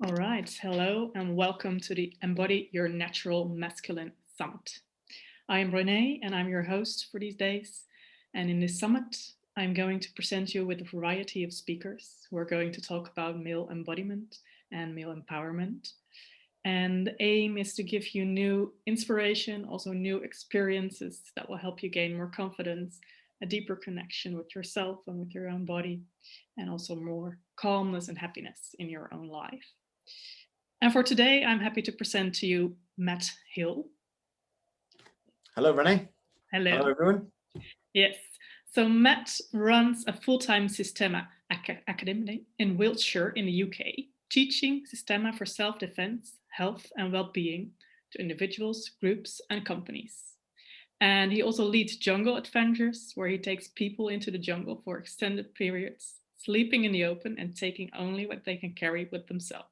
All right, hello and welcome to the Embody Your Natural Masculine Summit. I am Renee and I'm your host for these days. And in this summit, I'm going to present you with a variety of speakers who are going to talk about male embodiment and male empowerment. And the aim is to give you new inspiration, also new experiences that will help you gain more confidence, a deeper connection with yourself and with your own body, and also more calmness and happiness in your own life. And for today, I'm happy to present to you Matt Hill. Hello, Renee. Hello. Hello, everyone. Yes. So Matt runs a full-time Systema academy in Wiltshire in the UK, teaching Systema for self-defense, health and well-being to individuals, groups and companies. And he also leads jungle adventures where he takes people into the jungle for extended periods, sleeping in the open and taking only what they can carry with themselves.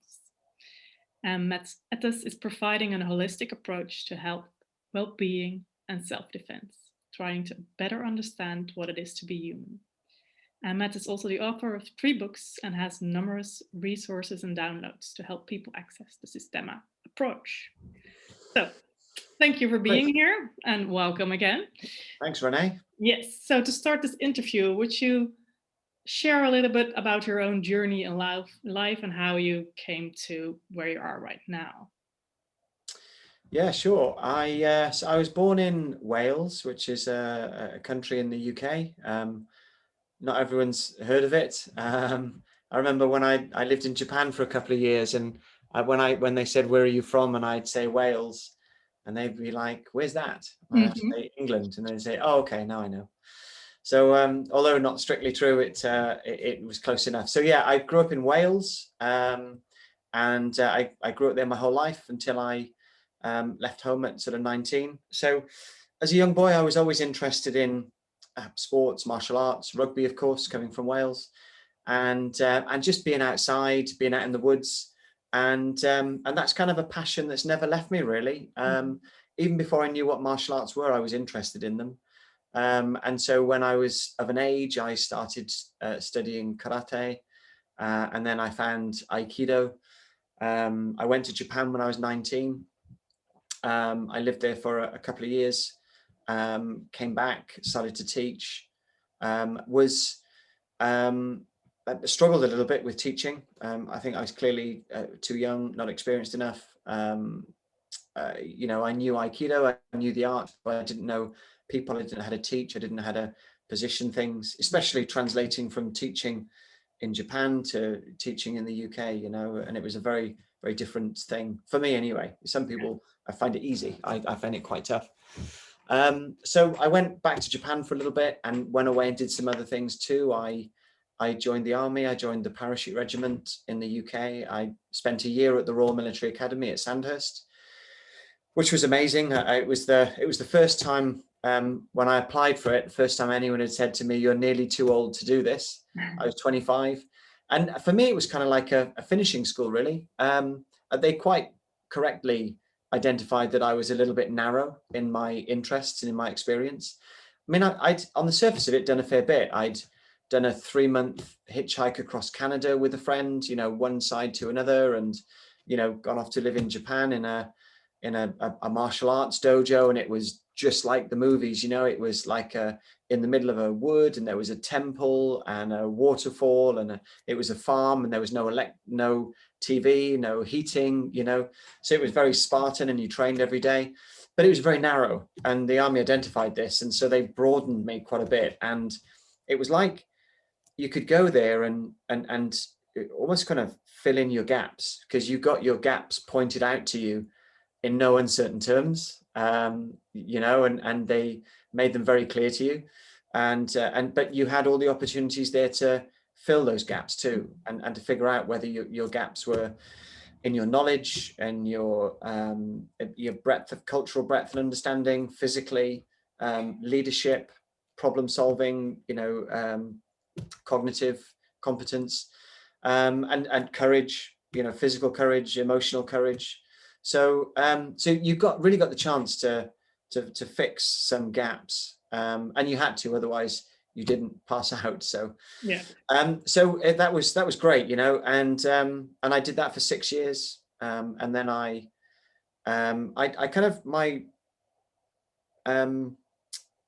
And Matt's ethos is providing a holistic approach to health, well-being, and self-defense, trying to better understand what it is to be human. And Matt is also the author of 3 books and has numerous resources and downloads to help people access the Systema approach. So, thank you for Great. being here and welcome again. Thanks, Renee. Yes, so to start this interview, would you share a little bit about your own journey in life and how you came to where you are right now? Yeah, sure. I was born in Wales, which is a country in the UK. Not everyone's heard of it. I remember when I lived in Japan for a couple of years, and when they said, "Where are you from?" and I'd say Wales, and they'd be like, "Where's that?" And I'd Mhm. say England, and they'd say, "Oh, okay, now I know." So although not strictly true, it was close enough. So yeah, I grew up in Wales, and I grew up there my whole life until I left home at sort of 19. So as a young boy, I was always interested in sports, martial arts, rugby, of course, coming from Wales, and just being outside, being out in the woods, and that's kind of a passion that's never left me really. Even before I knew what martial arts were, I was interested in them. And so when I was of an age, I started studying karate, and then I found Aikido. I went to Japan when I was 19. I lived there for a couple of years, came back, started to teach, was struggled a little bit with teaching. I think I was clearly too young, not experienced enough. I knew Aikido, I knew the art, but I didn't know people. I didn't know how to teach. I didn't know how to position things, especially translating from teaching in Japan to teaching in the UK, and it was a very, very different thing for me anyway. Some people, I find it easy. I find it quite tough. So I went back to Japan for a little bit and went away and did some other things too. I joined the army. I joined the parachute regiment in the UK. I spent a year at the Royal Military Academy at Sandhurst, which was amazing. It was the first time when I applied for it, the first time anyone had said to me, "You're nearly too old to do this." I was 25, and for me, it was kind of like a finishing school, really. They quite correctly identified that I was a little bit narrow in my interests and in my experience. I mean, I'd on the surface of it done a fair bit. I'd done a 3-month hitchhike across Canada with a friend, one side to another, and gone off to live in Japan in a martial arts dojo, and it was just like the movies. It was like in the middle of a wood, and there was a temple and a waterfall, and it was a farm, and there was no TV, no heating. So it was very Spartan, and you trained every day, but it was very narrow, and the army identified this, and so they broadened me quite a bit. And it was like you could go there and almost kind of fill in your gaps, because you got your gaps pointed out to you in no uncertain terms, and they made them very clear to you, but you had all the opportunities there to fill those gaps too, and to figure out whether your gaps were in your knowledge and your breadth of cultural breadth and understanding, physically, leadership, problem solving, cognitive competence, and courage, physical courage, emotional courage. So you really got the chance to fix some gaps, and you had to, otherwise you didn't pass out. So Yeah. that was great, and I did that for 6 years, and then I kind of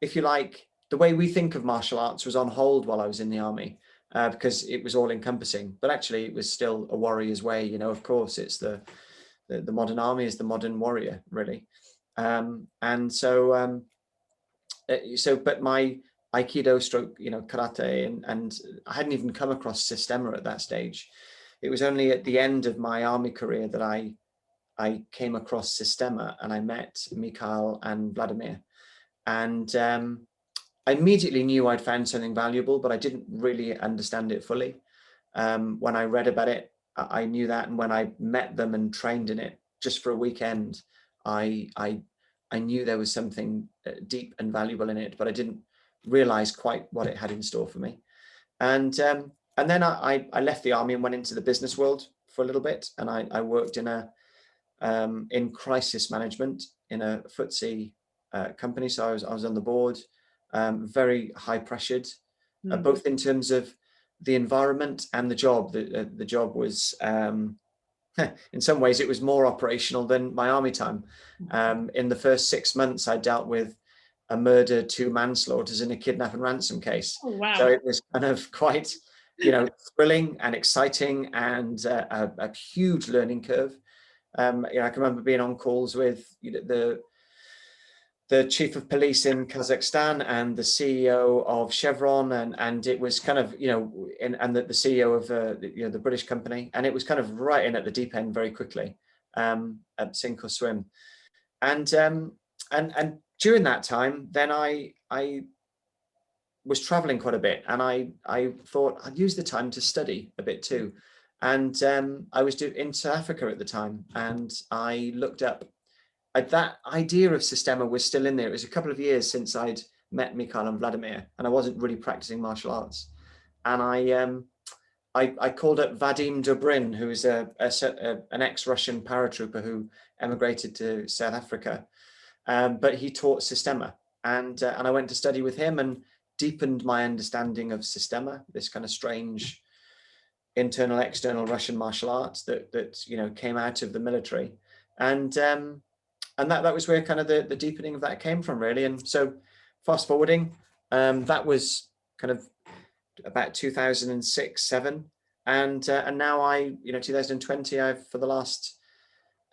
if you like, the way we think of martial arts was on hold while I was in the army, because it was all encompassing, but actually it was still a warrior's way. Of course, it's the modern army is the modern warrior, really. And so but my Aikido stroke, karate, and I hadn't even come across Systema at that stage. It was only at the end of my army career that I came across Systema, and I met Mikhail and Vladimir. And I immediately knew I'd found something valuable, but I didn't really understand it fully. When I read about it, I knew that. And when I met them and trained in it just for a weekend, I knew there was something deep and valuable in it, but I didn't realize quite what it had in store for me. And then I left the army and went into the business world for a little bit, and I worked in crisis management in a FTSE company. So I was on the board, very high pressured, both in terms of the environment and the job. The job was, in some ways, it was more operational than my army time. In the first 6 months, I dealt with a murder, 2 manslaughters, and a kidnap and ransom case. Oh, wow. So it was kind of quite, thrilling and exciting, and a huge learning curve. I can remember being on calls with the chief of police in Kazakhstan and the CEO of Chevron, and it was kind of, and the CEO of the British company, and it was kind of right in at the deep end very quickly, at sink or swim. And during that time, then I was traveling quite a bit, and I thought I'd use the time to study a bit too. And I was in South Africa at the time, and I looked up. That idea of Systema was still in there. It was a couple of years since I'd met Mikhail and Vladimir, and I wasn't really practicing martial arts. And I called up Vadim Dobrin, who is an ex-Russian paratrooper who emigrated to South Africa, but he taught Systema, and I went to study with him and deepened my understanding of Systema, this kind of strange internal, external Russian martial arts that came out of the military, and that was where kind of the deepening of that came from, really. And so, fast forwarding, that was kind of about 2006-07, and now 2020, I've for the last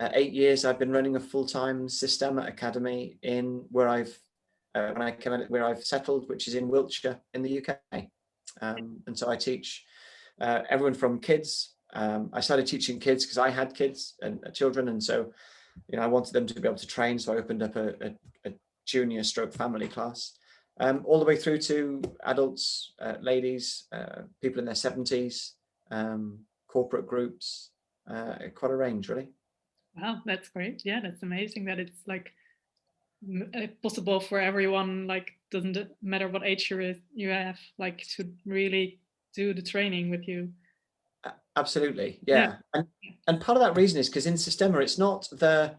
8 years I've been running a full-time Systema academy where I've settled, which is in Wiltshire in the UK, and so I teach everyone from kids. I started teaching kids because I had kids and children, and so I wanted them to be able to train. So I opened up a junior stroke family class, all the way through to adults, ladies, people in their 70s, corporate groups, quite a range, really. Wow, that's great. Yeah, that's amazing that it's like possible for everyone. Like, doesn't it matter what age you have, like, to really do the training with you. Absolutely, yeah. And part of that reason is because in Systema, it's not the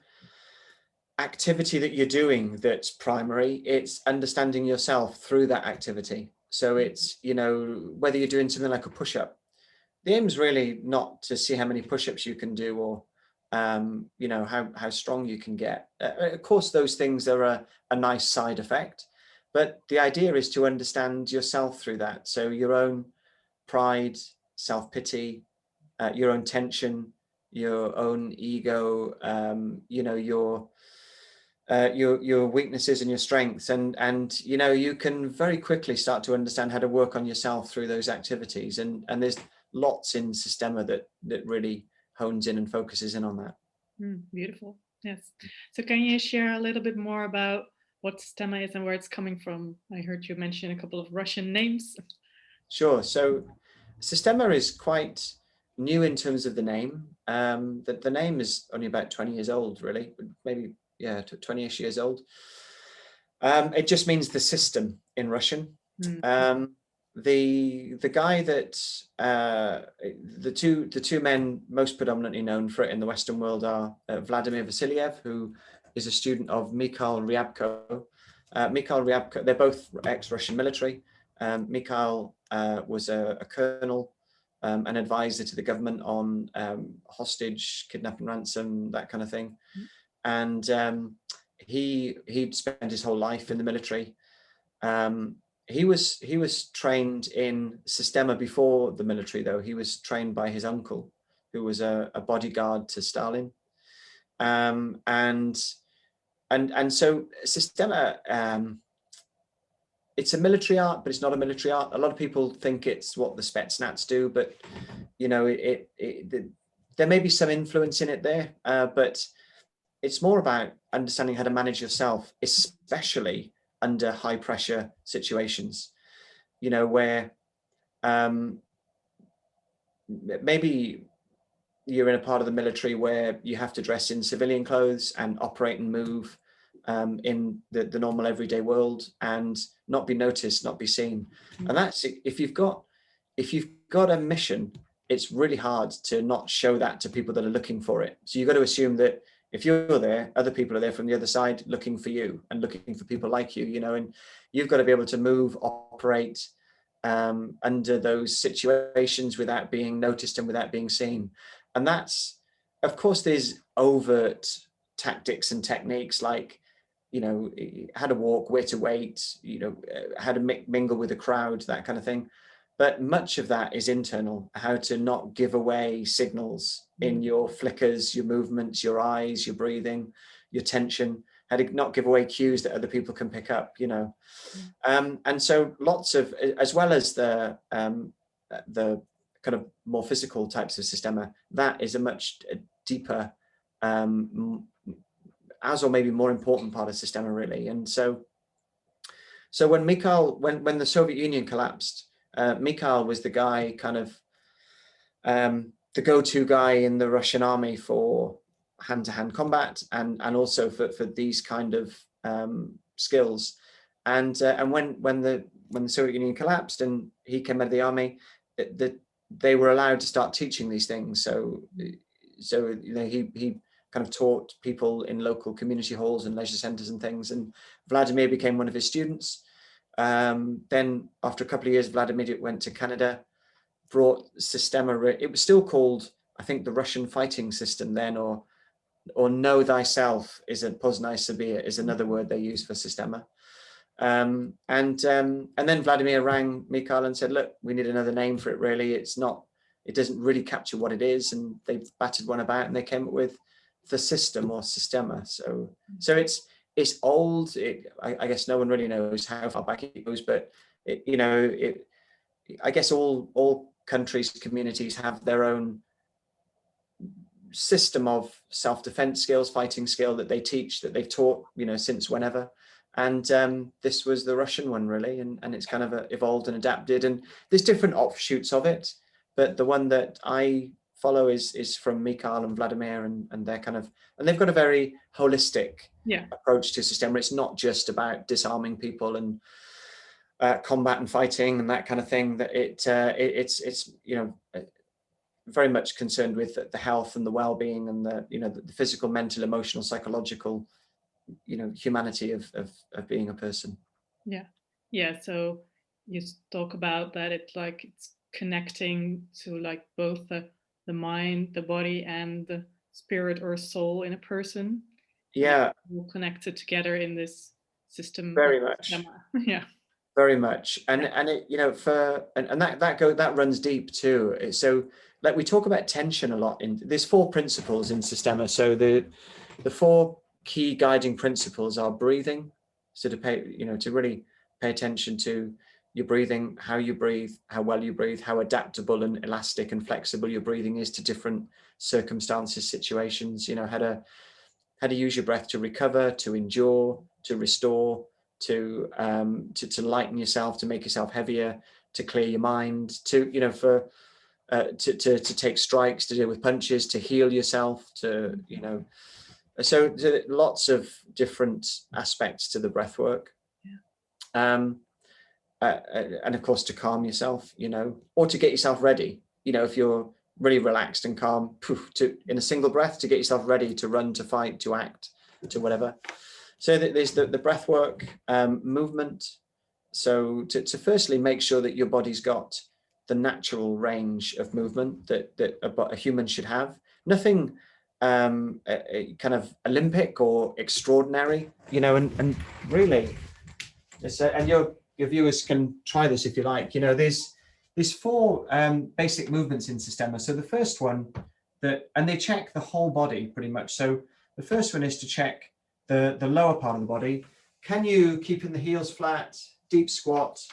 activity that you're doing that's primary, it's understanding yourself through that activity. So it's, whether you're doing something like a push-up, the aim is really not to see how many push-ups you can do, or how strong you can get. Of course, those things are a nice side effect, but the idea is to understand yourself through that. So your own pride, self-pity, your own tension, your own ego, your weaknesses and your strengths, and you can very quickly start to understand how to work on yourself through those activities. And there's lots in Systema that really hones in and focuses in on that. Beautiful. Yes. So can you share a little bit more about what Systema is and where it's coming from? I heard you mention a couple of Russian names. Sure. So Systema is quite new in terms of the name. The name is only about 20 years old, really, maybe, 20-ish years old. It just means the system in Russian. The guy that the two men most predominantly known for it in the Western world are Vladimir Vasilyev, who is a student of Mikhail Ryabko. Mikhail Ryabko, they're both ex-Russian military. Mikhail was a colonel, an advisor to the government on hostage, kidnapping, ransom, that kind of thing. And he'd spent his whole life in the military. He was trained in Systema before the military, though. He was trained by his uncle, who was a bodyguard to Stalin. And so Systema, it's a military art, but it's not a military art. A lot of people think it's what the Spetsnaz do, but you know, there may be some influence in it there, but it's more about understanding how to manage yourself, especially under high pressure situations, you know, where maybe you're in a part of the military where you have to dress in civilian clothes and operate and move in the normal everyday world and not be noticed, not be seen. And that's, if you've got a mission, it's really hard to not show that to people that are looking for it. So you've got to assume that if you're there, other people are there from the other side looking for you and looking for people like you, you know, and you've got to be able to move, operate under those situations without being noticed and without being seen. And that's, of course, there's overt tactics and techniques like, you know, how to walk, where to wait, you know, how to mingle with the crowd, that kind of thing. But much of that is internal, how to not give away signals in your flickers, your movements, your eyes, your breathing, your tension, how to not give away cues that other people can pick up, you know. And so lots of, as well as the kind of more physical types of Systema, that is a much deeper, as or maybe more important part of Systema, really. And so when Mikhail, when the Soviet Union collapsed, Mikhail was the guy, kind of the go-to guy in the Russian army for hand-to-hand combat and also for these kind of skills. And when the Soviet Union collapsed and he came out of the army, they were allowed to start teaching these things. So you know, he kind of taught people in local community halls and leisure centers and things. And Vladimir became one of his students. Then after a couple of years, Vladimir went to Canada, brought Systema. It was still called, I think, the Russian fighting system then, or know thyself is a poznai sabir is another word they use for Systema. And then Vladimir rang Mikhail and said, look, we need another name for it, really. It doesn't really capture what it is. And they batted one about and they came up with the system or Systema. So it's old. I guess no one really knows how far back it goes, but I guess all countries, communities have their own system of self-defense skills, fighting skill that they teach, that they've taught, you know, since whenever. And this was the Russian one, really, and it's kind of evolved and adapted. And there's different offshoots of it, but the one that I follow is from Mikhail and Vladimir, and they're kind of, and they've got a very holistic approach to Systema. It's not just about disarming people and combat and fighting and that kind of thing. That it's you know, very much concerned with the health and the well-being and the, you know, the physical, mental, emotional, psychological, you know, humanity of being a person. Yeah. So you talk about that it's connecting to like both the mind, the body, and the spirit or soul in a person. Yeah, all connected together in this system. Very much. Yeah. Very much. And it, you know, that runs deep too. So like we talk about tension a lot there's 4 principles in Systema. So the 4 key guiding principles are breathing. So to really pay attention to your breathing, how you breathe, how well you breathe, how adaptable and elastic and flexible your breathing is to different circumstances, situations, you know, how to use your breath to recover, to endure, to restore, to lighten yourself, to make yourself heavier, to clear your mind, to, you know, to take strikes, to deal with punches, to heal yourself, to, you know, so lots of different aspects to the breath work. And of course to calm yourself, you know, or to get yourself ready, you know, if you're really relaxed and calm, in a single breath, to get yourself ready to run, to fight, to act, to whatever. So there's the breath work, movement, So to firstly make sure that your body's got the natural range of movement that a human should have. Nothing kind of Olympic or extraordinary, you know, and really, and your viewers can try this if you like. You know, there's four basic movements in Systema. So the first one and they check the whole body pretty much. So the first one is to check the lower part of the body. Can you keeping the heels flat, deep squat,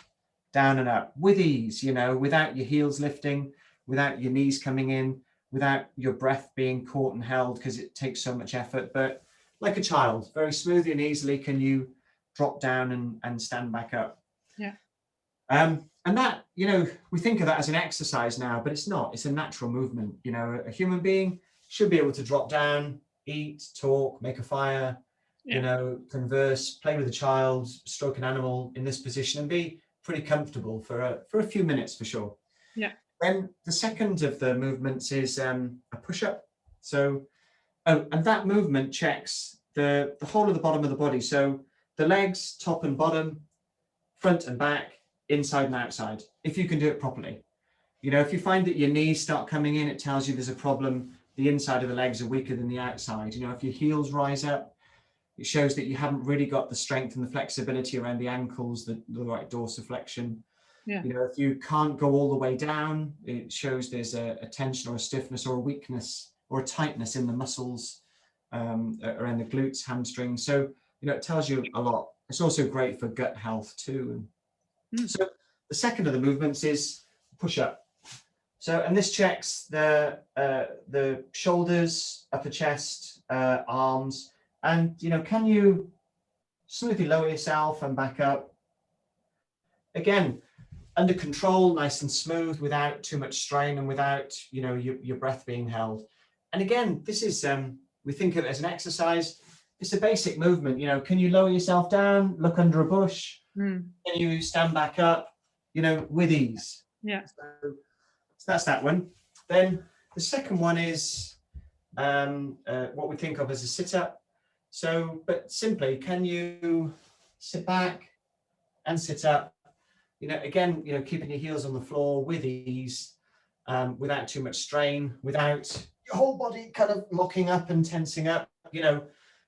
down and up with ease, you know, without your heels lifting, without your knees coming in, without your breath being caught and held because it takes so much effort, but like a child, very smoothly and easily can you drop down and stand back up. Yeah. And that, you know, we think of that as an exercise now, but it's not. It's a natural movement. You know, a human being should be able to drop down, eat, talk, make a fire, you know, converse, play with a child, stroke an animal in this position and be pretty comfortable for a few minutes for sure. Yeah. Then the second of the movements is a push-up. So, and that movement checks the whole of the bottom of the body. So the legs, top and bottom, front and back, inside and outside, if you can do it properly. You know, if you find that your knees start coming in, it tells you there's a problem. The inside of the legs are weaker than the outside. You know, if your heels rise up, it shows that you haven't really got the strength and the flexibility around the ankles, the right dorsiflexion. Yeah. You know, if you can't go all the way down, it shows there's a tension or a stiffness or a weakness or a tightness in the muscles around the glutes, hamstrings. So, you know, it tells you a lot. It's also great for gut health too. So the second of the movements is push-up. So, and this checks the shoulders, upper chest, arms, and, you know, can you smoothly lower yourself and back up? Again, under control, nice and smooth, without too much strain and without, you know, your breath being held. And again, this is, we think of it as an exercise. It's a basic movement. You know, can you lower yourself down, look under a bush? Can you stand back up, you know, with ease? Yeah. So that's that one. Then the second one is what we think of as a sit-up. So, but simply, can you sit back and sit up? You know, again, you know, keeping your heels on the floor with ease, without too much strain, without your whole body kind of locking up and tensing up. You know,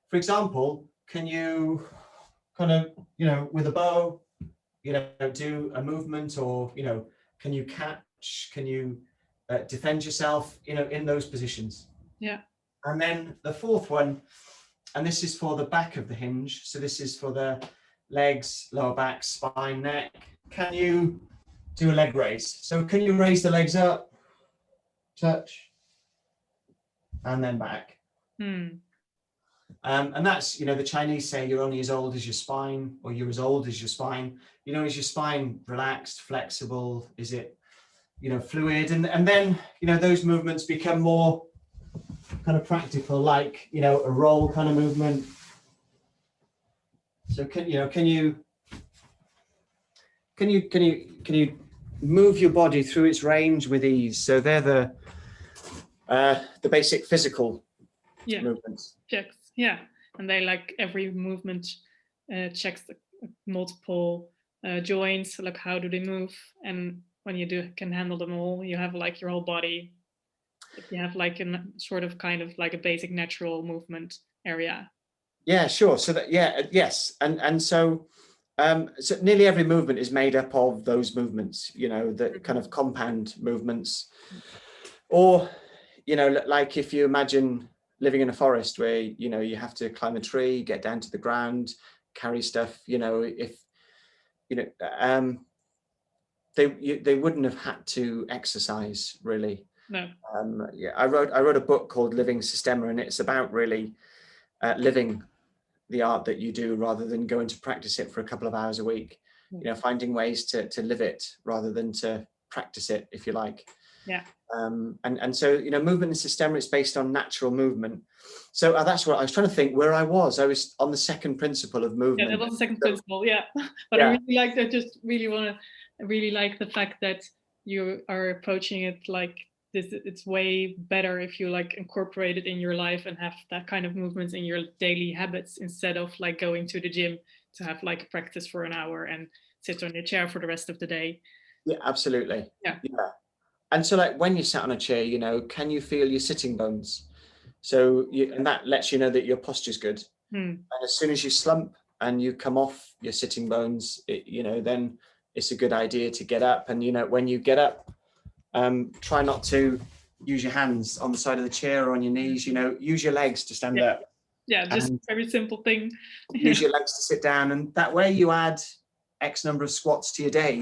for example, can you kind of, you know, with a bow, you know, do a movement, or, you know, can you catch, can you defend yourself, you know, in those positions? Yeah. And then the fourth one, and this is for the back of the hinge. So this is for the legs, lower back, spine, neck. Can you do a leg raise? So can you raise the legs up, touch, and then back? And that's, you know, the Chinese say you're only as old as your spine, or you're as old as your spine. You know, is your spine relaxed, flexible? Is it, you know, fluid? And then, you know, those movements become more kind of practical, like, you know, a roll kind of movement. So can you move your body through its range with ease? So they're the basic physical movements. Checks. Yeah. And they, like, every movement checks the multiple joints, like how do they move, and when you can handle them all, you have like your whole body. If you have like a sort of kind of like a basic natural movement area. Yeah, sure. So that, yes, and so so nearly every movement is made up of those movements, you know, the kind of compound movements. Or, you know, like if you imagine living in a forest where, you know, you have to climb a tree, get down to the ground, carry stuff, you know, if, you know, they wouldn't have had to exercise really. No. Yeah, I wrote a book called Living Systema, and it's about really living the art that you do rather than going to practice it for a couple of hours a week. You know, finding ways to live it rather than to practice it, if you like. Yeah. And so, you know, movement in Systema is based on natural movement. So that's what I was trying to think where I was. I was on the second principle of movement. Yeah, that was the second principle. Yeah. But I really like that. Just really really like the fact that you are approaching it like this. It's way better if you like incorporate it in your life and have that kind of movements in your daily habits, instead of like going to the gym to have like practice for an hour and sit on your chair for the rest of the day. Yeah, absolutely. Yeah. Yeah. And so like when you sat on a chair, can you feel your sitting bones? So and that lets you know that your posture's good. Hmm. And as soon as you slump and you come off your sitting bones, then it's a good idea to get up. And, when you get up, try not to use your hands on the side of the chair or on your knees, use your legs to stand Yeah. up. Yeah, just And very simple thing. use your legs to sit down. And that way you add X number of squats to your day,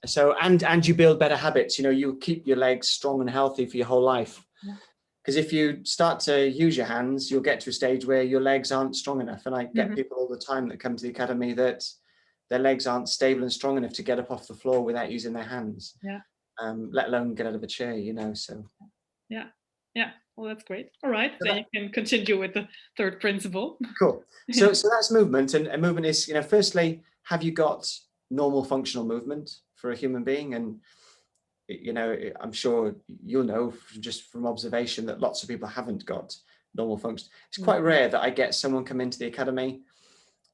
So, and you build better habits, you keep your legs strong and healthy for your whole life. Yeah. Because if you start to use your hands, you'll get to a stage where your legs aren't strong enough. And I get people all the time that come to the academy that their legs aren't stable and strong enough to get up off the floor without using their hands. Yeah. Let alone get out of a chair, so. Yeah. Yeah. Well, that's great. All right. Then you can continue with the third principle. Cool. So that's movement. And movement is, firstly, have you got normal functional movement for a human being? And I'm sure you'll know just from observation that lots of people haven't got normal function. It's quite rare that I get someone come into the academy,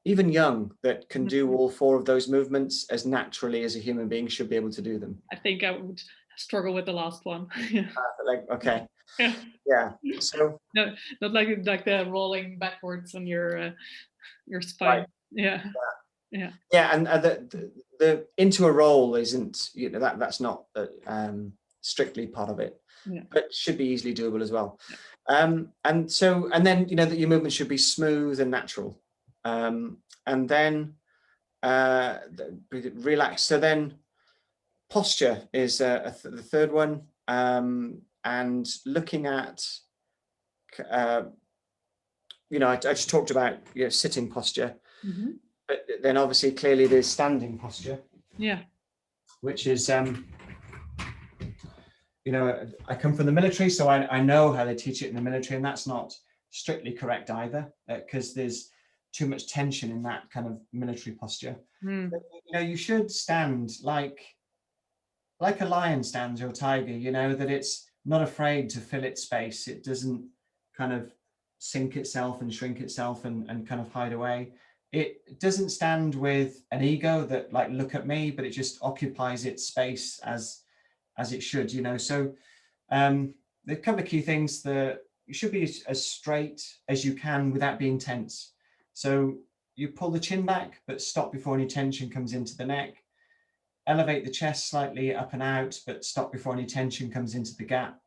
even young, that can do all 4 of those movements as naturally as a human being should be able to do them. I think I would struggle with the last one. Okay. Yeah. Yeah. So no, not like the rolling backwards on your spine. Right. Yeah. Yeah. Yeah, and the into a roll isn't, that's not strictly part of it, but should be easily doable as well. Yeah. And then that your movement should be smooth and natural, and then relax. So then posture is the third one, and looking at I just talked about sitting posture. Mm-hmm. But then obviously clearly there's standing posture. Yeah. Which is, I come from the military, so I know how they teach it in the military, and that's not strictly correct either, because there's too much tension in that kind of military posture. But, you should stand like a lion stands or a tiger, that it's not afraid to fill its space. It doesn't kind of sink itself and shrink itself and kind of hide away. It doesn't stand with an ego that like, look at me, but it just occupies its space as it should, So there are a couple of key things that you should be as straight as you can without being tense. So you pull the chin back, but stop before any tension comes into the neck. Elevate the chest slightly up and out, but stop before any tension comes into the gap.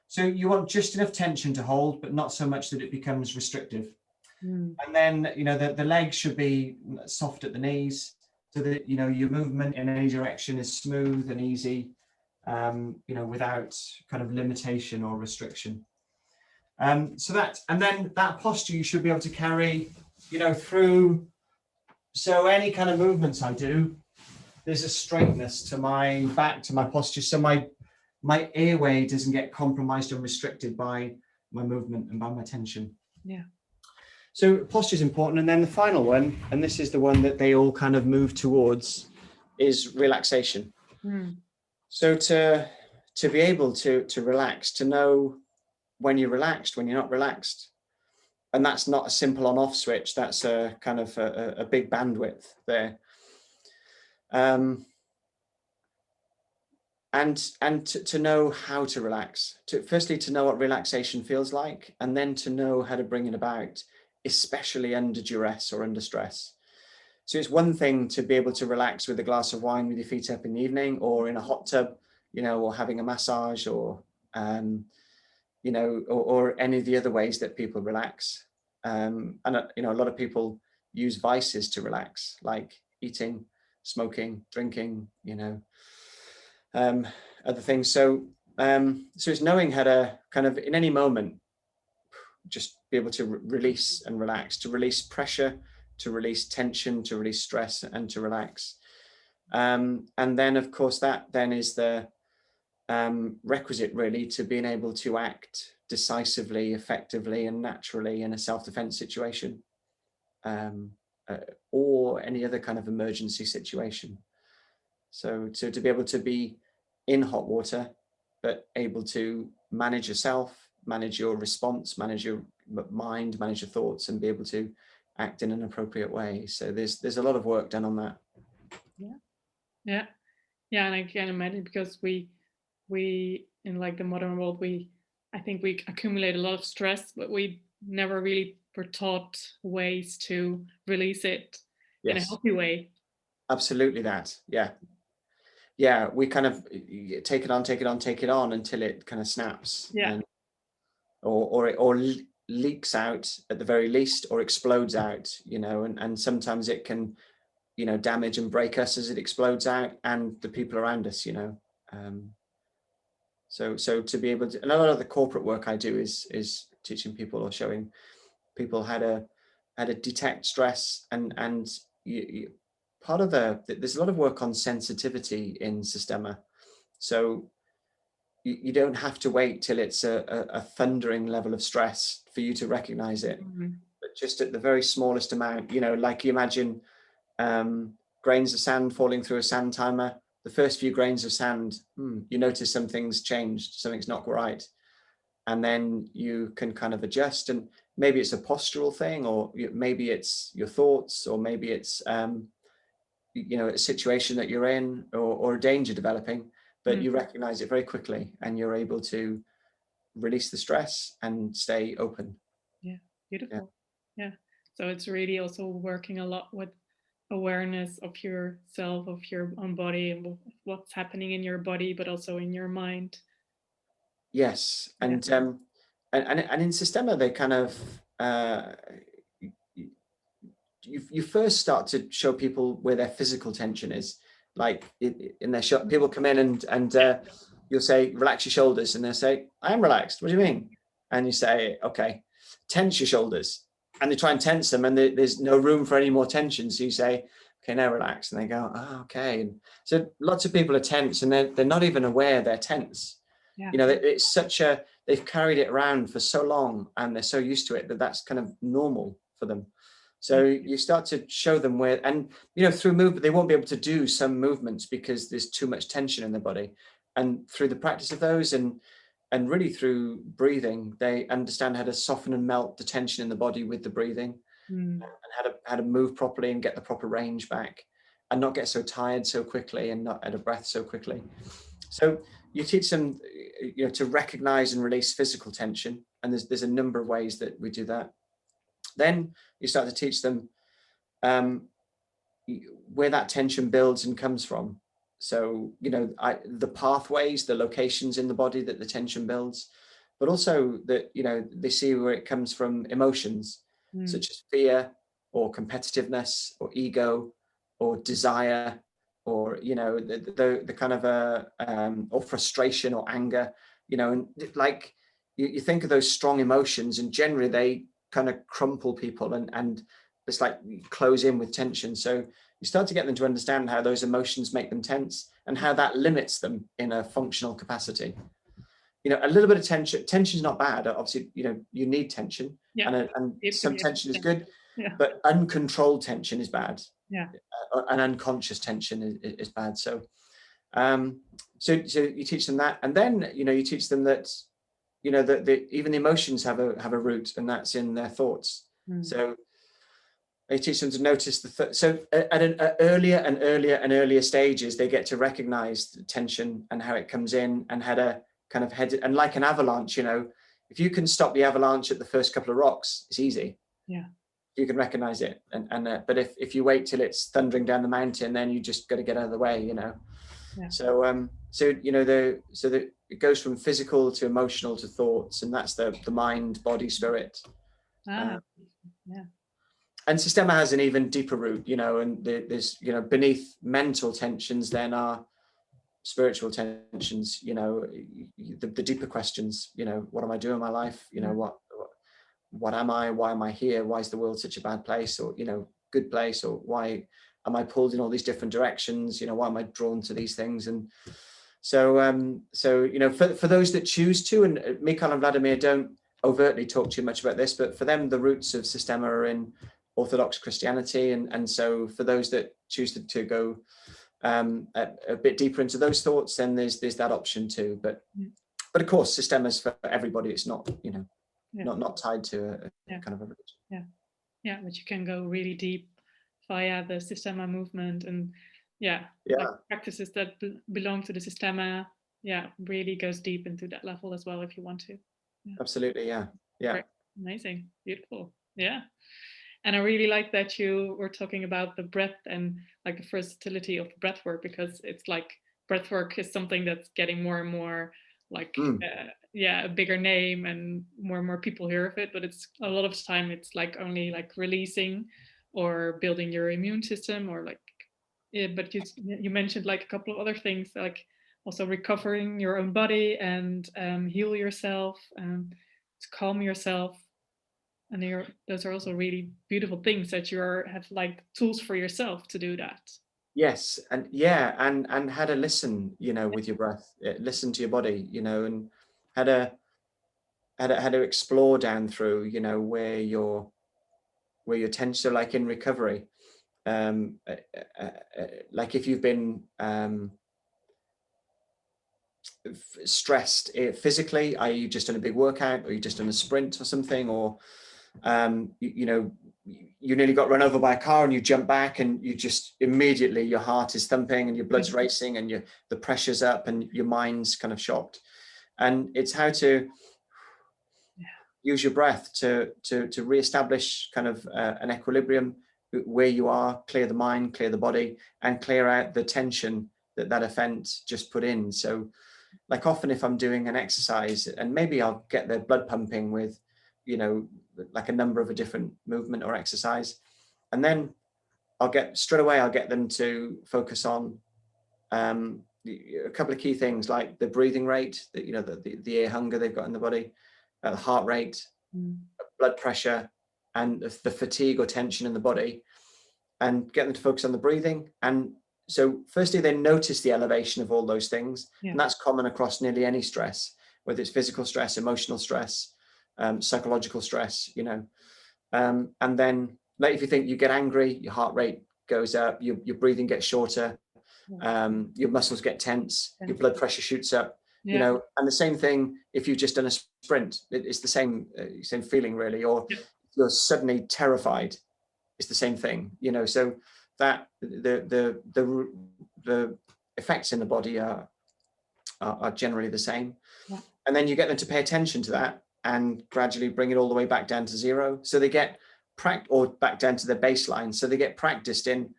So you want just enough tension to hold, but not so much that it becomes restrictive. And then, the legs should be soft at the knees so that, your movement in any direction is smooth and easy, without kind of limitation or restriction. And then that posture you should be able to carry, through. So any kind of movements I do, there's a straightness to my back, to my posture. So my airway doesn't get compromised and restricted by my movement and by my tension. Yeah. So posture is important. And then the final one, and this is the one that they all kind of move towards, is relaxation. So to be able to relax, to know when you're relaxed, when you're not relaxed. And that's not a simple on-off switch. That's a kind of a big bandwidth there. And to know how to relax, firstly to know what relaxation feels like, and then to know how to bring it about, especially under duress or under stress. So it's one thing to be able to relax with a glass of wine with your feet up in the evening, or in a hot tub, or having a massage, or or any of the other ways that people relax. And a lot of people use vices to relax, like eating, smoking, drinking, other things. So it's knowing how to kind of in any moment just be able to release and relax, to release pressure, to release tension, to release stress, and to relax. And then of course that then is the requisite really to being able to act decisively, effectively, and naturally in a self-defense situation, or any other kind of emergency situation. So to be able to be in hot water, but able to manage yourself, manage your response, manage your mind, manage your thoughts, and be able to act in an appropriate way. So there's a lot of work done on that. Yeah. Yeah, and I can imagine, because we in like the modern world, I think we accumulate a lot of stress, but we never really were taught ways to release it in a Yes, healthy way. absolutely that. Yeah, we kind of take it on, take it on, take it on until it kind of snaps, Yeah. and leaks out at the very least, or explodes out, and sometimes it can, damage and break us as it explodes out, and the people around us. Um, so to be able to, and a lot of the corporate work I do is teaching people, or showing people how to detect stress, and part of there's a lot of work on sensitivity in Systema. So you don't have to wait till it's a thundering level of stress for you to recognize it, Mhm. but just at the very smallest amount, like you imagine grains of sand falling through a sand timer. The first few grains of sand, you notice something's changed, something's not right. And then you can kind of adjust, and maybe it's a postural thing, or maybe it's your thoughts, or maybe it's a situation that you're in, or a danger developing, but you recognize it very quickly, and you're able to release the stress and stay open. Yeah, Yeah. beautiful. Yeah. So it's really also working a lot with awareness of yourself, of your own body, and what's happening in your body, but also in your mind. Yes, Yeah. and in Systema they kind of you first start to show people where their physical tension is. Like in their shop, people come in and you'll say, relax your shoulders, and they'll say, I am relaxed. What do you mean? And you say, okay, tense your shoulders, and they try and tense them, and there's no room for any more tension. So you say, okay, now relax, and they go, oh, okay. And so lots of people are tense, and they're not even aware they're tense. Yeah. It's they've carried it around for so long, and they're so used to it that that's kind of normal for them. So you start to show them where, and through movement, they won't be able to do some movements because there's too much tension in their body. And through the practice of those, and really through breathing, they understand how to soften and melt the tension in the body with the breathing, and how to move properly and get the proper range back, and not get so tired so quickly, and not out of breath so quickly. So you teach them, to recognize and release physical tension, and there's a number of ways that we do that. Then you start to teach them where that tension builds and comes from. So the pathways, the locations in the body that the tension builds, but also that they see where it comes from emotions, such as fear, or competitiveness, or ego, or desire, or the kind of or frustration, or anger, and like you think of those strong emotions, and generally they kind of crumple people, and it's like close in with tension. So you start to get them to understand how those emotions make them tense, and how that limits them in a functional capacity. A little bit of tension is not bad. Obviously, you need tension, Yeah. and It to some be tension is efficient. good, Yeah. but uncontrolled tension is bad. Yeah. And unconscious tension is bad. So you teach them that, and then you teach them that that even the emotions have a root, and that's in their thoughts. So they teach them to notice so at an earlier and earlier and earlier stages, they get to recognize the tension and how it comes in, and how to kind of head it. And like an avalanche, if you can stop the avalanche at the first couple of rocks, it's easy. Yeah. You can recognize it. But if you wait till it's thundering down the mountain, then you just got to get out of the way. Yeah. So it goes from physical to emotional to thoughts, and that's the mind, body, spirit. Yeah. And Systema has an even deeper root, and there's beneath mental tensions then are spiritual tensions, the deeper questions, what am I doing in my life? What am I? Why am I here? Why is the world such a bad place, or good place? Or why am I pulled in all these different directions? Why am I drawn to these things? And so for those that choose to, and Mikhail and Vladimir don't overtly talk too much about this, but for them the roots of Systema are in Orthodox Christianity, and so for those that choose to go a bit deeper into those thoughts, then there's that option too. But of course, Systema's for everybody. It's not not tied to a kind of a religion. Yeah. Yeah, but you can go really deep via the Systema movement, and yeah, like Yeah, practices that belong to the Systema, yeah, really goes deep into that level as well if you want to. Yeah, absolutely. Yeah, yeah, great, amazing, beautiful. Yeah. And I really like that you were talking about the breath and like the versatility of breath work, because it's like breath work is something that's getting more and more like mm, yeah, a bigger name, and more people hear of it, but it's a lot of the time it's like only like releasing or building your immune system, or like yeah, but you mentioned like a couple of other things, like also recovering your own body and heal yourself and to calm yourself, and those are also really beautiful things that have like tools for yourself to do that. yes, and yeah, and how to listen, with your breath, listen to your body, and how to how to explore down through, where your tension. So, like in recovery, um, uh, like if you've been stressed physically, are you just done a big workout, or you just done a sprint or something, or you nearly got run over by a car and you jump back and you just immediately your heart is thumping and your blood's racing and the pressure's up and your mind's kind of shocked. And it's how to use your breath to reestablish kind of an equilibrium where you are, clear the mind, clear the body, and clear out the tension that event just put in. So, like, often if I'm doing an exercise, and maybe I'll get the blood pumping with, like a number of a different movement or exercise, and then I'll get them to focus on a couple of key things, like the breathing rate, that the air hunger they've got in the body, the heart rate, Mm. blood pressure, and the fatigue or tension in the body, and get them to focus on the breathing. And so firstly, they notice the elevation of all those things. Yeah. And that's common across nearly any stress, whether it's physical stress, emotional stress, psychological stress, and then, like, if you think you get angry, your heart rate goes up, your breathing gets shorter, your muscles get tense, your blood pressure shoots up, Yeah. and the same thing if you've just done a sprint. It's the same feeling, really. Or Yeah. if you're suddenly terrified, it's the same thing. So that the effects in the body are generally the same. Yeah. And then you get them to pay attention to that and gradually bring it all the way back down to zero, so they get or back down to their baseline, so they get practiced in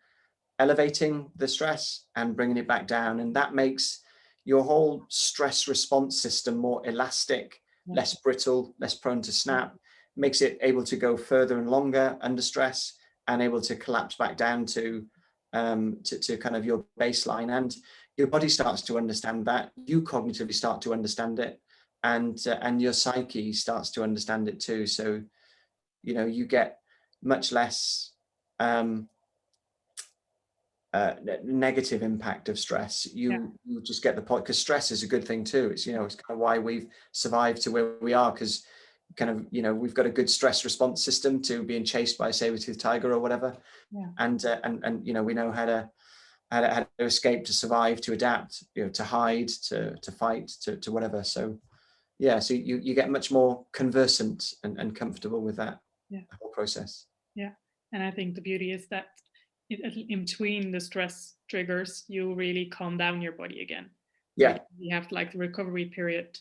elevating the stress and bringing it back down. And that makes your whole stress response system more elastic, Yeah. less brittle, less prone to snap, makes it able to go further and longer under stress, and able to collapse back down to kind of your baseline. And your body starts to understand that, you cognitively start to understand it, and your psyche starts to understand it too. So you get much less negative impact of stress. You just get the point, because stress is a good thing too. It's it's kind of why we've survived to where we are, because kind of we've got a good stress response system to being chased by a saber-toothed tiger or whatever. Yeah. And we know how to escape, to survive, to adapt, to hide, to fight, to whatever. So yeah, so you get much more conversant and comfortable with that whole process. Yeah. And I think the beauty is that in between the stress triggers, you really calm down your body again. Yeah, You have like the recovery period.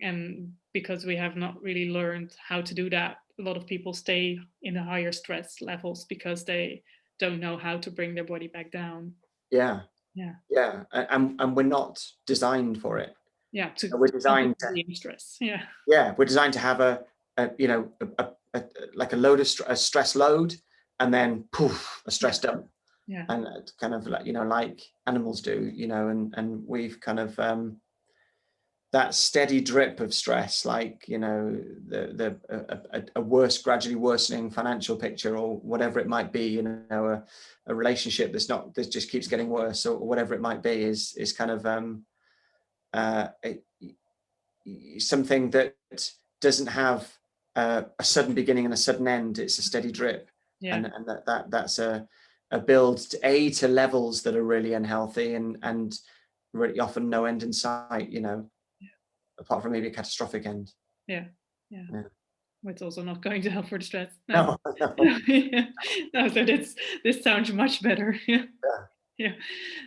And because we have not really learned how to do that, a lot of people stay in the higher stress levels because they don't know how to bring their body back down. yeah, Yeah. yeah. And we're not designed for it. Yeah. To We're designed to, be in stress. Yeah. yeah, we're designed to have like a load of a stress load, and then poof, a stress dump. Yeah. And kind of like like animals do, and we've kind of that steady drip of stress, like a worse, gradually worsening financial picture, or whatever it might be, a relationship that just keeps getting worse, or whatever it might be, is kind of something that doesn't have a sudden beginning and a sudden end. It's a steady drip. Yeah. And that's a build to levels that are really unhealthy, and really often no end in sight, apart from maybe a catastrophic end. Yeah. Yeah. Yeah. It's also not going to help for the stress. No. No, no. Yeah. No, so this sounds much better. Yeah. Yeah. Yeah.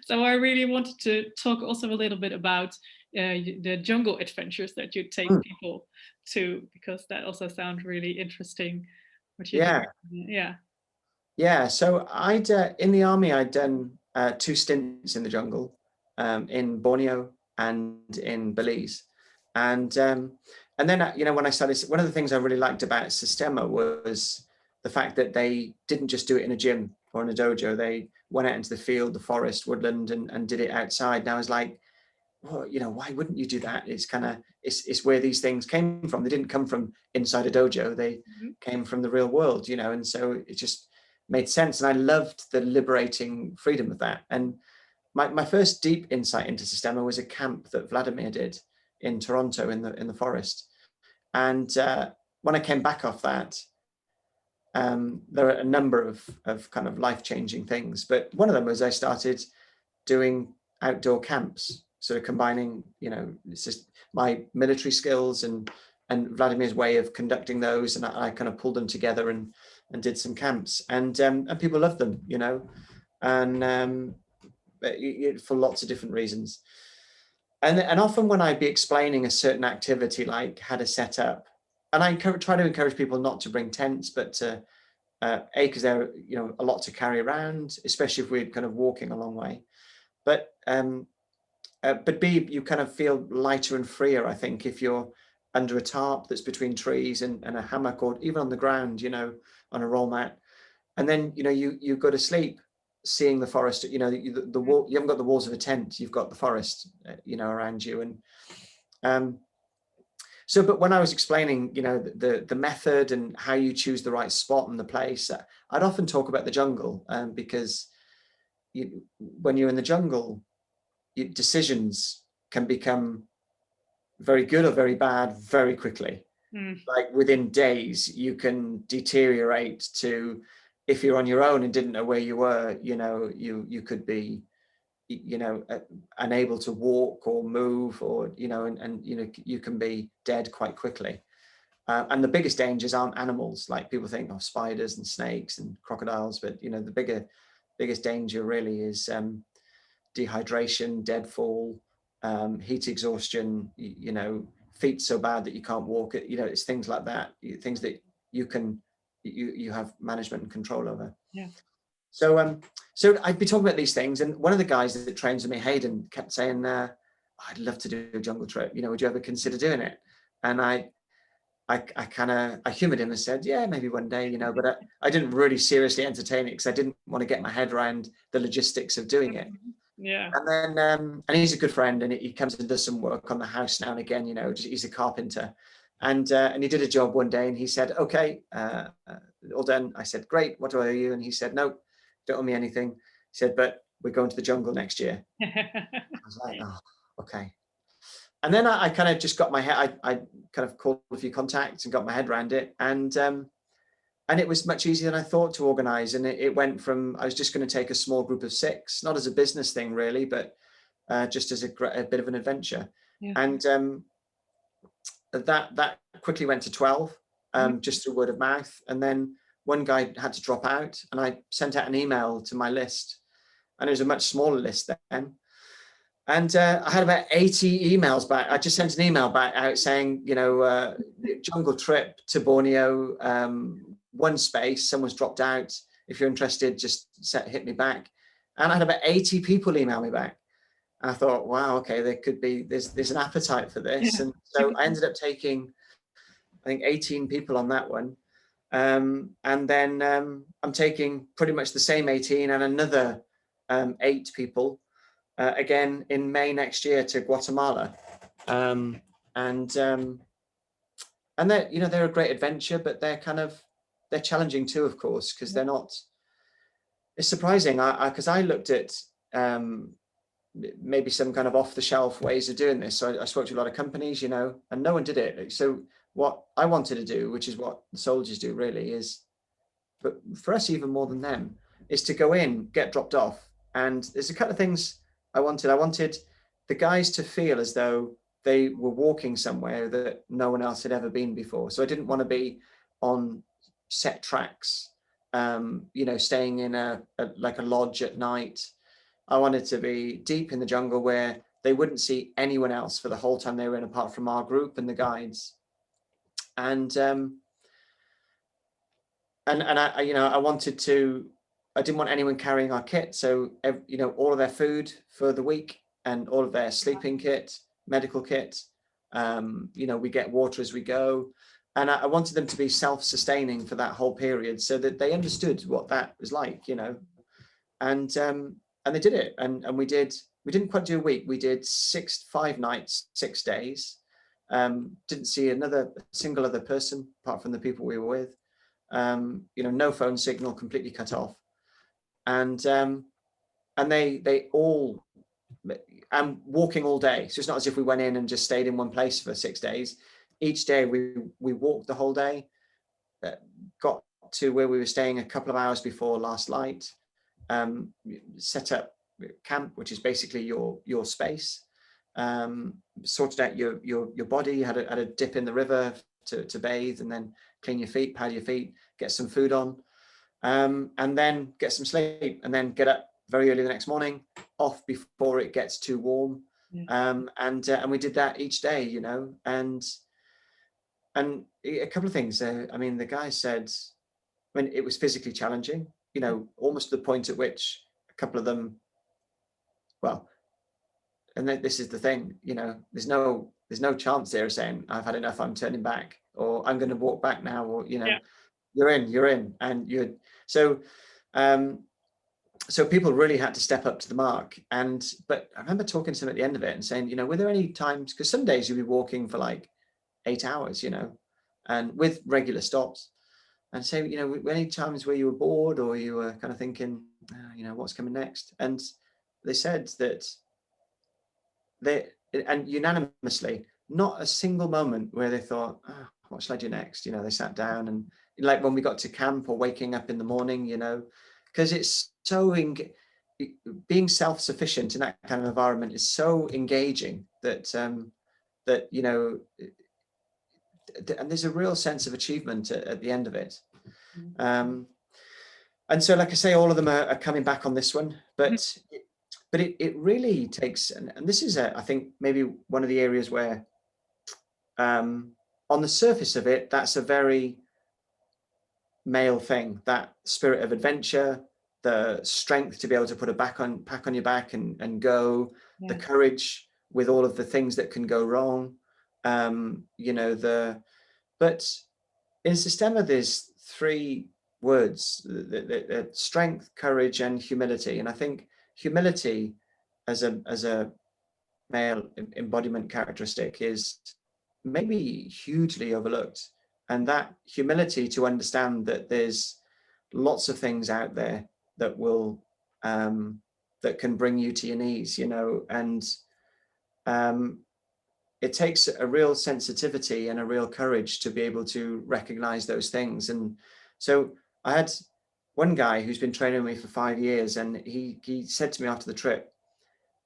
So I really wanted to talk also a little bit about the jungle adventures that you take Mm, people to, because that also sounds really interesting. What you do. yeah. Yeah. Yeah, so I'd in the army I'd done 2 stints in the jungle, in Borneo and in Belize, and then when I started, one of the things I really liked about Systema was the fact that they didn't just do it in a gym or in a dojo. They went out into the field, the forest, woodland, and did it outside. And I was like, well, why wouldn't you do that? It's where these things came from. They didn't come from inside a dojo. They Mhm. came from the real world, and so it just made sense. And I loved the liberating freedom of that. And my first deep insight into Systema was a camp that Vladimir did in Toronto in the forest. And when I came back off that, there are a number of kind of life-changing things. But one of them was I started doing outdoor camps, sort of combining, it's just my military skills and Vladimir's way of conducting those, and I kind of pulled them together and did some camps, and people loved them, and for lots of different reasons. And often when I'd be explaining a certain activity, like how to set up, and I try to encourage people not to bring tents, but to because they're a lot to carry around, especially if we're kind of walking a long way. But B, you kind of feel lighter and freer, I think, if you're under a tarp that's between trees and a hammock, or even on the ground, on a roll mat. And then, you go to sleep seeing the forest, the wall, you haven't got the walls of a tent, you've got the forest, around you. And but when I was explaining, the method and how you choose the right spot and the place, I'd often talk about the jungle, because when you're in the jungle, decisions can become very good or very bad very quickly. Mm. Like within days, you can deteriorate to, if you're on your own and didn't know where you were, you could be, unable to walk or move, or, and you can be dead quite quickly. And the biggest dangers aren't animals. Like people think, oh, spiders and snakes and crocodiles, but the biggest danger really is dehydration, deadfall, heat exhaustion, feet so bad that you can't walk. It's things like that, things that you have management and control over. Yeah. So I'd be talking about these things, and one of the guys that trains with me, Hayden, kept saying, I'd love to do a jungle trip. Would you ever consider doing it? And I humored him and said, yeah, maybe one day, but I didn't really seriously entertain it because I didn't want to get my head around the logistics of doing it. Yeah. And then, and he's a good friend, and he comes and does some work on the house now and again. He's a carpenter, and he did a job one day, and he said, "Okay, all done." I said, "Great. What do I owe you?" And he said, "No, don't owe me anything." He said, "But we're going to the jungle next year." I was like, "Oh, okay." And then I kind of just got my head. I kind of called a few contacts and got my head around it, and it was much easier than I thought to organize. And it went from, I was just going to take a small group of 6, not as a business thing really, but just as a bit of an adventure. Yeah. And that quickly went to 12, just through word of mouth. And then one guy had to drop out, and I sent out an email to my list, and it was a much smaller list then. And I had about 80 emails back. I just sent an email back out saying, jungle trip to Borneo, one space, someone's dropped out. If you're interested, just hit me back. And I had about 80 people email me back. And I thought, wow, okay, there's an appetite for this. Yeah. And so I ended up taking, I think, 18 people on that one. And then I'm taking pretty much the same 18 and another 8 people again in May next year to Guatemala. And they're a great adventure, but they're challenging too, of course, because they're not. It's surprising because I looked at maybe some kind of off-the-shelf ways of doing this. So I spoke to a lot of companies, and no one did it. So what I wanted to do, which is what the soldiers do really, is, but for us even more than them, is to go in, get dropped off, and there's a couple of things I wanted. I wanted the guys to feel as though they were walking somewhere that no one else had ever been before. So I didn't want to be on set tracks, staying in like a lodge at night. I wanted to be deep in the jungle where they wouldn't see anyone else for the whole time they were in, apart from our group and the guides. And I wanted to, I didn't want anyone carrying our kit. So, all of their food for the week and all of their sleeping kit, medical kit, we get water as we go. And I wanted them to be self-sustaining for that whole period so that they understood what that was like, and they did it. And we didn't quite do a week. We did 5 nights, 6 days. Didn't see a single other person apart from the people we were with. No phone signal, completely cut off. And they all, and walking all day. So it's not as if we went in and just stayed in one place for 6 days. Each day we walked the whole day, got to where we were staying a couple of hours before last light, set up camp, which is basically your space, sorted out your body, had a dip in the river to bathe, and then clean your feet, pad your feet, get some food on, and then get some sleep, and then get up very early the next morning, off before it gets too warm. Yeah. And we did that each day, and a couple of things. The guy said, it was physically challenging, almost to the point at which a couple of them, well, and this is the thing, there's no chance there of saying, I've had enough, I'm turning back, or I'm going to walk back now, or, yeah. You're in, and you're, so people really had to step up to the mark. But I remember talking to them at the end of it and saying, were there any times, because some days you'd be walking for like 8 hours, and with regular stops, and say, were any times where you were bored, or you were kind of thinking, what's coming next? And they said that and unanimously, not a single moment where they thought, oh, what shall I do next? They sat down, and like when we got to camp or waking up in the morning, because it's so being self-sufficient in that kind of environment is so engaging that and there's a real sense of achievement at the end of it. And so, like I say, all of them are coming back on this one, but it really takes, and this is I think maybe one of the areas where on the surface of it, that's a very male thing, that spirit of adventure, the strength to be able to put a pack on your back and go, the courage with all of the things that can go wrong, but in Systema there's 3 words, the strength, courage, and humility. And I think humility as a male embodiment characteristic is maybe hugely overlooked. And that humility to understand that there's lots of things out there that will that can bring you to your knees, and it takes a real sensitivity and a real courage to be able to recognize those things. And so I had one guy who's been training with me for 5 years, and he said to me after the trip,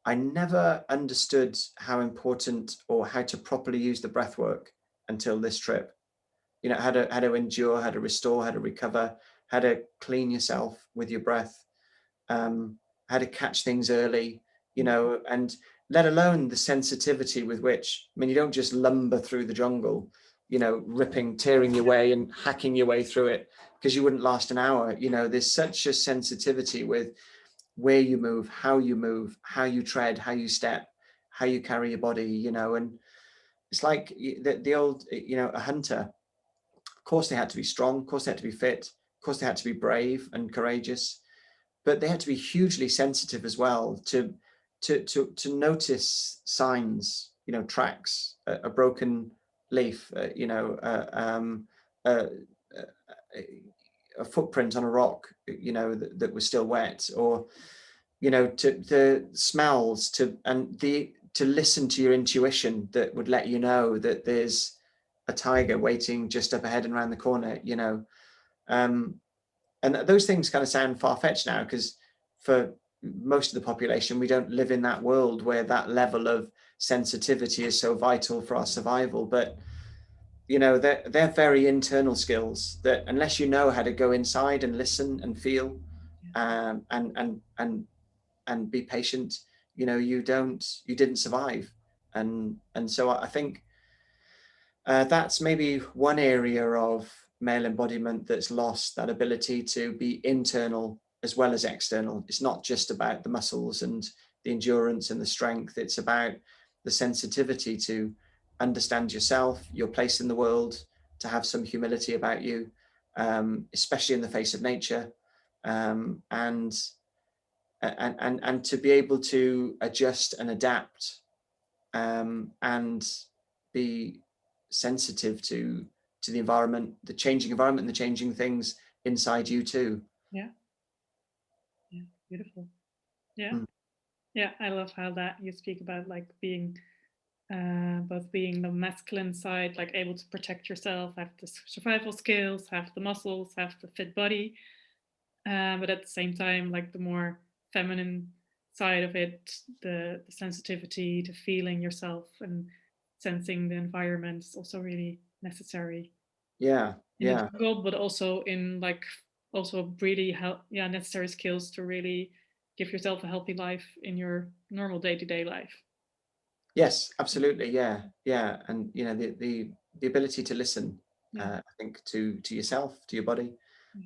I never understood how important or how to properly use the breath work until this trip. How to endure, how to restore, how to recover, how to clean yourself with your breath, how to catch things early, and let alone the sensitivity with which, you don't just lumber through the jungle, ripping, tearing your way and hacking your way through it, because you wouldn't last an hour. There's such a sensitivity with where you move, how you tread, how you step, how you carry your body, and it's like the old, a hunter. Of course they had to be strong, of course they had to be fit, of course they had to be brave and courageous, but they had to be hugely sensitive as well to notice signs, tracks, a broken leaf, a footprint on a rock, that was still wet, or to the smells, to listen to your intuition that would let you know that there's a tiger waiting just up ahead and around the corner, and those things kind of sound far-fetched now, because for most of the population, we don't live in that world where that level of sensitivity is so vital for our survival. But you know, they're very internal skills that unless you know how to go inside and listen and feel, and be patient, you know, you didn't survive. And so I think that's maybe one area of male embodiment that's lost, that ability to be internal as well as external. It's not just about the muscles and the endurance and the strength. It's about the sensitivity to understand yourself, your place in the world, to have some humility about you, especially in the face of nature, and to be able to adjust and adapt, and be sensitive to the environment, the changing environment, and the changing things inside you too. Yeah. Yeah. Beautiful. Yeah. Mm. Yeah. I love how that you speak about like being both being the masculine side, like able to protect yourself, have the survival skills, have the muscles, have the fit body, but at the same time, like the more feminine side of it, the sensitivity to feeling yourself and sensing the environment is also really necessary Yeah, in the yeah. jungle, but also in like also really yeah, necessary skills to really give yourself a healthy life in your normal day-to-day life. Yes, absolutely. Yeah, yeah. And you know, the ability to listen, Yeah. I think, to yourself, to your body,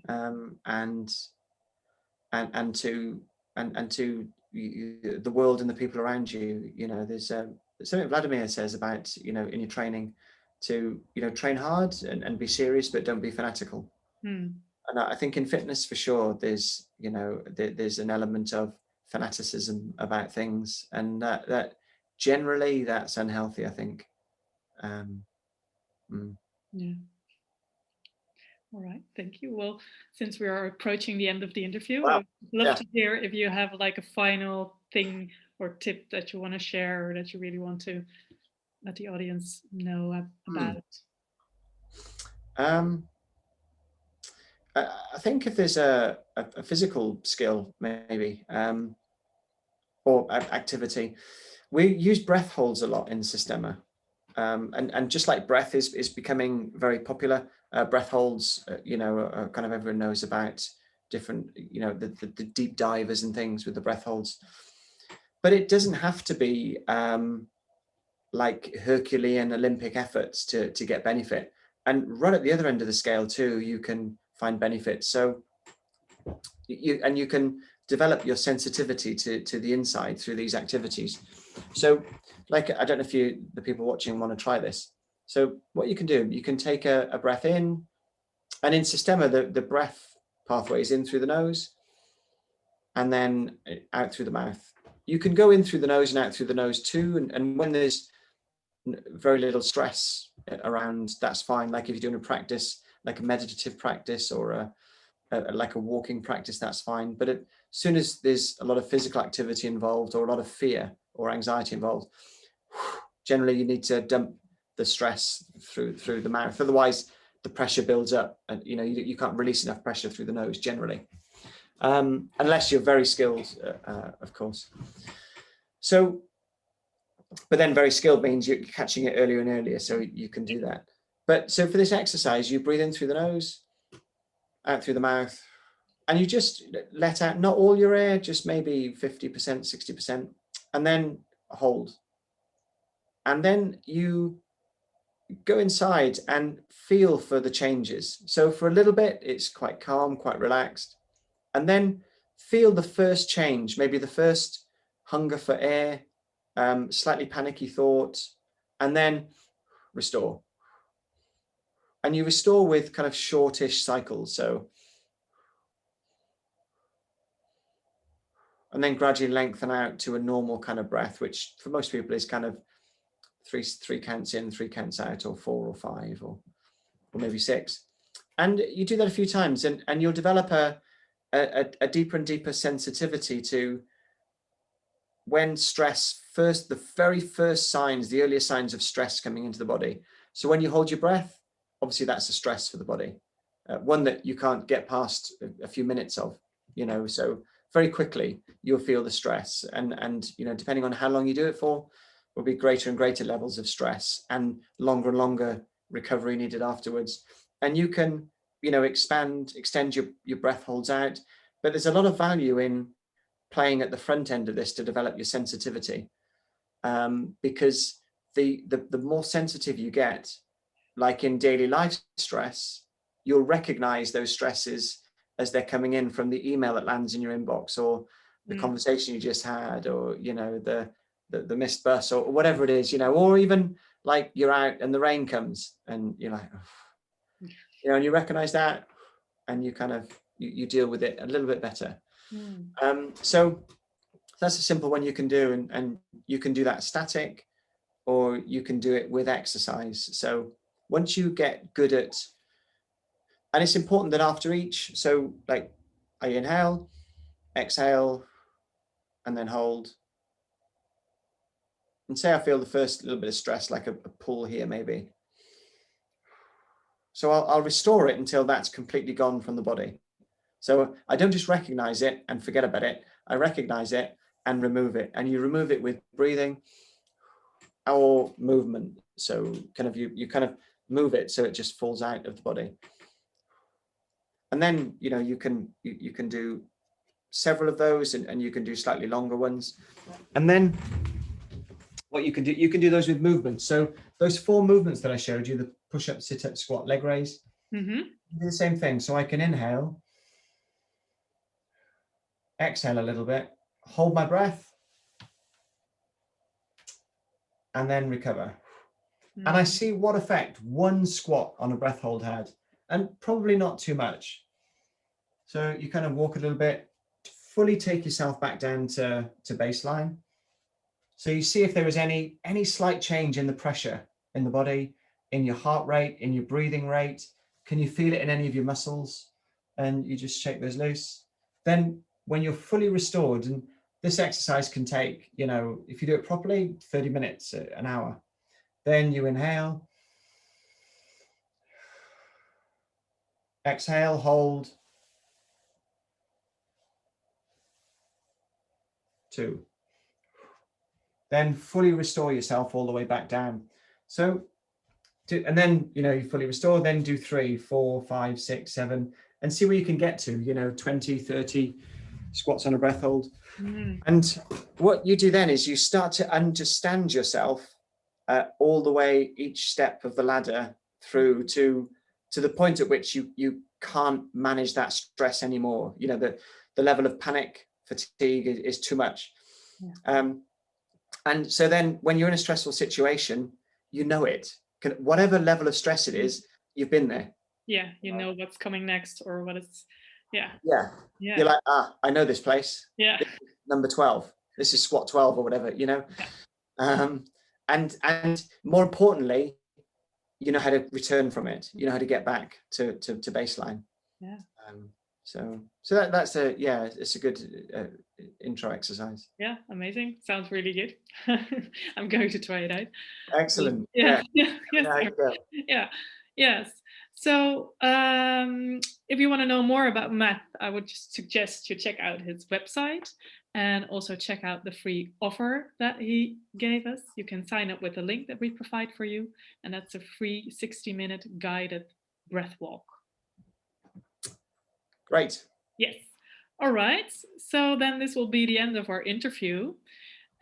and to the world and the people around you. You know, there's something Vladimir says about, you know, in your training, to, you know, train hard and be serious, but don't be fanatical. Mm. And I think in fitness for sure, there's, you know, there's an element of fanaticism about things, and that generally that's unhealthy, I think. Um, mm. Yeah. All right, thank you. Well, since we are approaching the end of the interview, Wow. I'd love Yeah. to hear if you have like a final thing or tip that you want to share or that you really want to let the audience know about Mm. it. Um, I think if there's a physical skill, maybe, or activity, we use breath holds a lot in Systema. And just like breath is becoming very popular, breath holds, you know, kind of everyone knows about different, you know, the deep divers and things with the breath holds. But it doesn't have to be like Herculean Olympic efforts to get benefit. And right at the other end of the scale too, you can find benefits. So you can develop your sensitivity to the inside through these activities. So, like, I don't know if the people watching want to try this. So what you can do, you can take a breath in, and in Systema, the breath pathway is in through the nose and then out through the mouth. You can go in through the nose and out through the nose too. And when there's very little stress around, that's fine. Like if you're doing a practice, like a meditative practice or like a walking practice, that's fine. But as soon as there's a lot of physical activity involved or a lot of fear or anxiety involved, generally you need to dump the stress through the mouth. Otherwise, the pressure builds up, and you know you can't release enough pressure through the nose generally, unless you're very skilled, of course. So, but then very skilled means you're catching it earlier and earlier, so you can do that. But so for this exercise, you breathe in through the nose, out through the mouth, and you just let out not all your air, just maybe 50%, 60%, and then hold. And then you go inside and feel for the changes. So for a little bit, it's quite calm, quite relaxed. And then feel the first change, maybe the first hunger for air, slightly panicky thoughts, and then restore. And you restore with kind of shortish cycles. So, and then gradually lengthen out to a normal kind of breath, which for most people is kind of three counts in, 3 counts out, or 4 or 5, or maybe 6. And you do that a few times, and you'll develop a deeper and deeper sensitivity to when stress first, the very first signs, the earliest signs of stress coming into the body. So when you hold your breath, obviously that's a stress for the body, one that you can't get past a few minutes of, you know. So very quickly you'll feel the stress, and you know, depending on how long you do it for, will be greater and greater levels of stress and longer recovery needed afterwards. And you can, extend your breath holds out, but there's a lot of value in playing at the front end of this to develop your sensitivity, because the more sensitive you get, like in daily life stress, you'll recognize those stresses as they're coming in from the email that lands in your inbox, or the conversation you just had, or the missed bus, or whatever it is, or even like you're out and the rain comes and you're like, and you recognize that, and you kind of you deal with it a little bit better. So that's a simple one you can do, and you can do that static, or you can do it with exercise. So once you get good at, and it's important that after each, so like I inhale, exhale, and then hold. And say I feel the first little bit of stress, like a pull here maybe. So I'll restore it until that's completely gone from the body. So I don't just recognize it and forget about it. I recognize it and remove it. And you remove it with breathing or movement. So kind of you kind of move it so it just falls out of the body. And then, you can do several of those, and you can do slightly longer ones. And then what you can do those with movement. So those 4 movements that I showed you, the push up, sit up, squat, leg raise, do the same thing. So I can inhale, exhale a little bit, hold my breath, and then recover. And I see what effect one squat on a breath hold had, and probably not too much. So you kind of walk a little bit, fully take yourself back down to baseline. So you see if there was any slight change in the pressure in the body, in your heart rate, in your breathing rate. Can you feel it in any of your muscles? And you just shake those loose. Then when you're fully restored, and this exercise can take, if you do it properly, 30 minutes, an hour. Then you inhale, exhale, hold. 2. Then fully restore yourself all the way back down. So, and then, you fully restore, then do 3, 4, 5, 6, 7, and see where you can get to, 20, 30 squats on a breath hold. And what you do then is you start to understand yourself all the way, each step of the ladder through to the point at which you can't manage that stress anymore. The level of panic, fatigue is too much. And so then when you're in a stressful situation, it. Whatever level of stress it is, you've been there. Yeah, know what's coming next, or what is, yeah. You're like, I know this place. Yeah. This is number 12. This is squat 12 or whatever, And more importantly, you know how to return from it. You know how to get back to baseline. Yeah. So that's it's a good intro exercise. Yeah, amazing. Sounds really good. I'm going to try it out. Excellent. Yeah. Yes. So if you want to know more about Matt, I would just suggest you check out his website, and also check out the free offer that he gave us. You can sign up with the link that we provide for you, and that's a free 60-minute guided breath walk. Great. Yes. All right. So then this will be the end of our interview.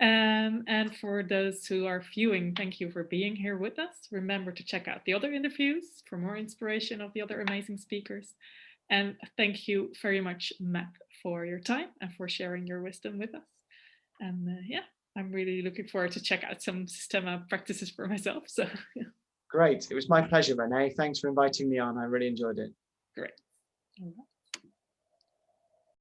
And for those who are viewing, thank you for being here with us. Remember to check out the other interviews for more inspiration of the other amazing speakers. And thank you very much, Matt, for your time and for sharing your wisdom with us. And I'm really looking forward to check out some Systema practices for myself. So Great. It was my pleasure, Renee. Thanks for inviting me on. I really enjoyed it. Great. All right.